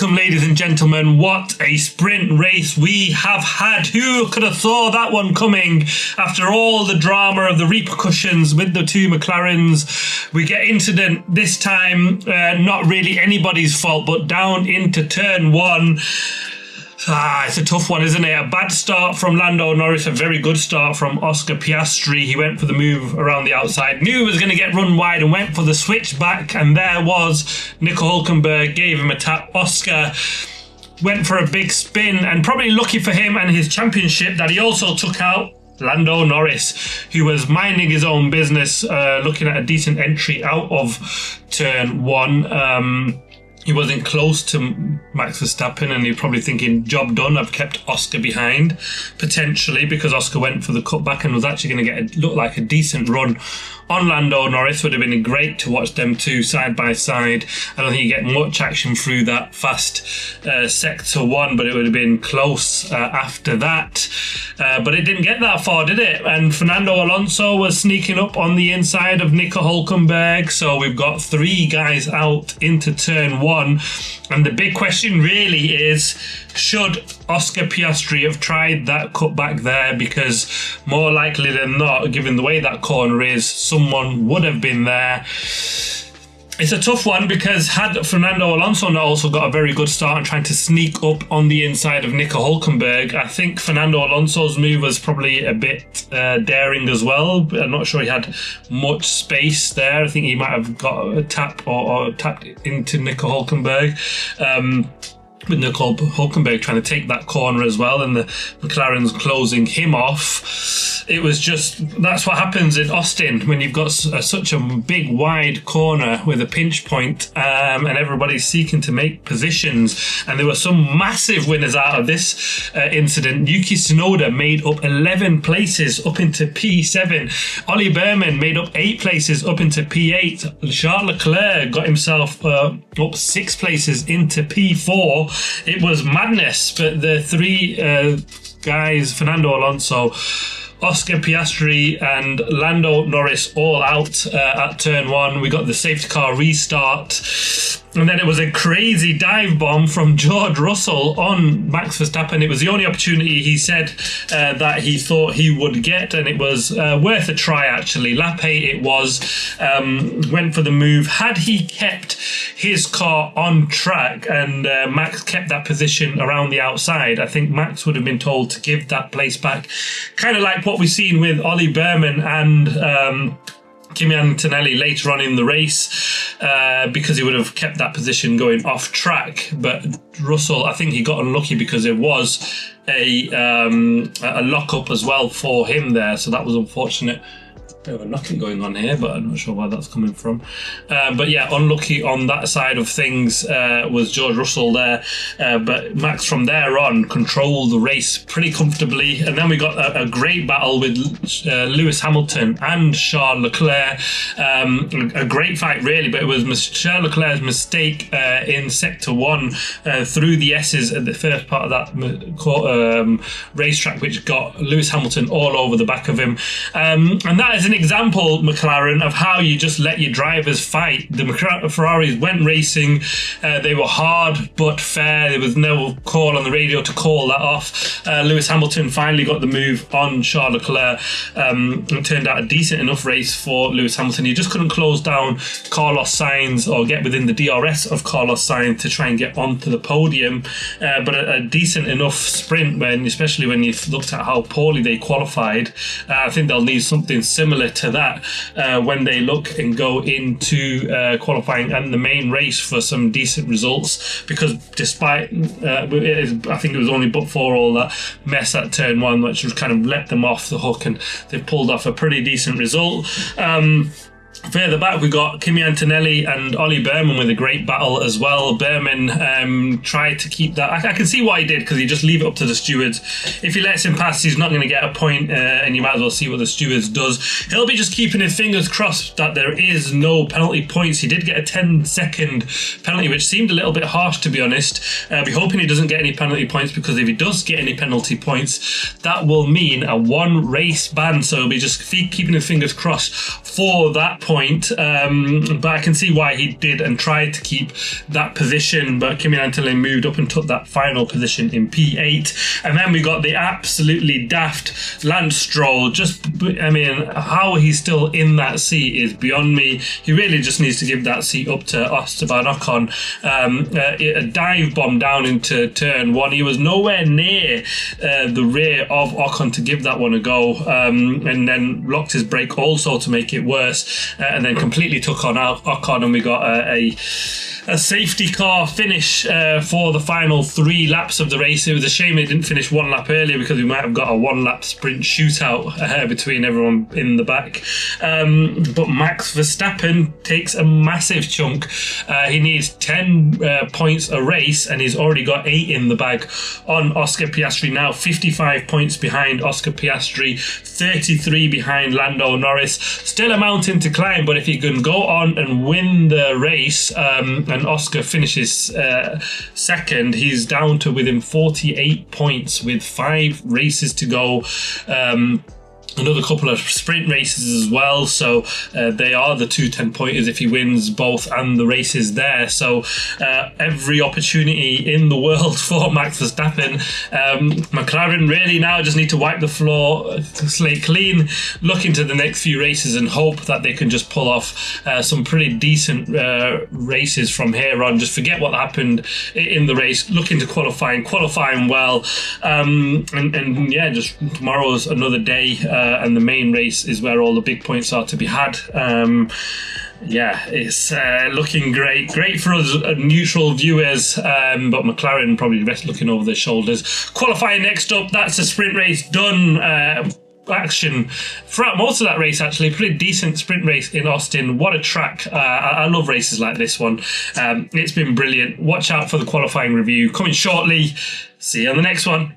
Welcome, ladies and gentlemen. What a sprint race we have had. Who could have thought that one coming? After all the drama of the repercussions with the two McLarens, we get incident this time, not really anybody's fault, but down into turn one. It's a tough one, isn't it? A bad start from Lando Norris, a very good start from Oscar Piastri. He went for the move around the outside, knew he was going to get run wide and went for the switch back, and there was Nico Hülkenberg, gave him a tap. Oscar went for a big spin, and probably lucky for him and his championship that he also took out Lando Norris, who was minding his own business, looking at a decent entry out of turn one. He wasn't close to Max Verstappen, and you're probably thinking, job done, I've kept Oscar behind, potentially, because Oscar went for the cutback and was actually going to look like a decent run on Lando Norris. Would have been great to watch them two side by side. I don't think you get much action through that fast sector one, but it would have been close after that. But it didn't get that far, did it? And Fernando Alonso was sneaking up on the inside of Nico Hülkenberg. So we've got three guys out into turn one. And the big question really is, should Oscar Piastri have tried that cutback there? Because more likely than not, given the way that corner is, someone would have been there. It's a tough one, because had Fernando Alonso not also got a very good start and trying to sneak up on the inside of Nico Hülkenberg, I think Fernando Alonso's move was probably a bit daring as well. I'm not sure he had much space there. I think he might have got a tap or tapped into Nico Hülkenberg. With Nico Hülkenberg trying to take that corner as well, and the McLaren's closing him off. It was just, that's what happens in Austin when you've got such a big wide corner with a pinch point, and everybody's seeking to make positions. And there were some massive winners out of this incident. Yuki Tsunoda made up 11 places up into P7. Ollie Behrman made up 8 places up into P8. Charles Leclerc got himself up 6 places into P4. It was madness, but the three guys, Fernando Alonso, Oscar Piastri and Lando Norris, all out at turn one. We got the safety car restart. And then it was a crazy dive bomb from George Russell on Max Verstappen. It was the only opportunity, he said, that he thought he would get, and it was worth a try, actually. Lap 8 it was. Went for the move. Had he kept his car on track and Max kept that position around the outside, I think Max would have been told to give that place back. Kind of like what we've seen with Ollie Behrman and Kimi Antonelli later on in the race, because he would have kept that position going off track. But Russell, I think he got unlucky because there was a lock-up as well for him there, so that was unfortunate. Bit of a knocking going on here, but I'm not sure where that's coming from. But yeah, unlucky on that side of things was George Russell there. But Max from there on controlled the race pretty comfortably. And then we got a great battle with Lewis Hamilton and Charles Leclerc. A great fight, really, but it was Charles Leclerc's mistake in sector one through the S's at the first part of that racetrack, which got Lewis Hamilton all over the back of him. And that is an example, McLaren, of how you just let your drivers fight. The Ferraris went racing. They were hard but fair. There was no call on the radio to call that off. Lewis Hamilton finally got the move on Charles Leclerc. It turned out a decent enough race for Lewis Hamilton. He just couldn't close down Carlos Sainz or get within the DRS of Carlos Sainz to try and get onto the podium. But a decent enough sprint, especially when you've looked at how poorly they qualified. I think they'll need something similar to that when they look and go into qualifying and the main race for some decent results, because despite I think it was only but for all that mess at turn one, which was kind of let them off the hook, and they pulled off a pretty decent result. Further back, we got Kimi Antonelli and Ollie Behrman with a great battle as well. Behrman tried to keep that. I can see why he did, because he just leave it up to the stewards. If he lets him pass, he's not going to get a point, and you might as well see what the stewards does. He'll be just keeping his fingers crossed that there is no penalty points. He did get a 10-second penalty, which seemed a little bit harsh, to be honest. Be hoping he doesn't get any penalty points, because if he does get any penalty points, that will mean a 1 race ban. So he'll be just keeping his fingers crossed for that point. point, but I can see why he did and tried to keep that position. But Kimi Antonelli moved up and took that final position in P8. And then we got the absolutely daft Lance Stroll. Just, I mean, how he's still in that seat is beyond me. He really just needs to give that seat up to Esteban Ocon. A dive bomb down into turn 1. He was nowhere near the rear of Ocon to give that one a go, and then locked his brake also to make it worse, and then completely took on Ocon, and we got a safety car finish for the final 3 laps of the race. It was a shame it didn't finish 1 lap earlier, because we might have got a 1-lap sprint shootout between everyone in the back. But Max Verstappen takes a massive chunk. He needs 10 points a race, and he's already got 8 in the bag on Oscar Piastri now. 55 points behind Oscar Piastri, 33 behind Lando Norris. Still a mountain to climb, but if he can go on and win the race, and Oscar finishes second, he's down to within 48 points with 5 races to go. Another couple of sprint races as well, so they are the 2 10-pointers if he wins both and the races there. So every opportunity in the world for Max Verstappen. McLaren really now just need to wipe the slate clean, look into the next few races and hope that they can just pull off some pretty decent races from here on. Just forget what happened in the race, look into qualifying well, and yeah, just tomorrow's another day. And the main race is where all the big points are to be had. Yeah, it's looking great for us neutral viewers, but McLaren probably looking over their shoulders. Qualifying next up, that's a sprint race done. Action throughout most of that race, actually. Pretty decent sprint race in Austin. What a track. I love races like this one. It's been brilliant. Watch out for the qualifying review coming shortly. See you on the next one.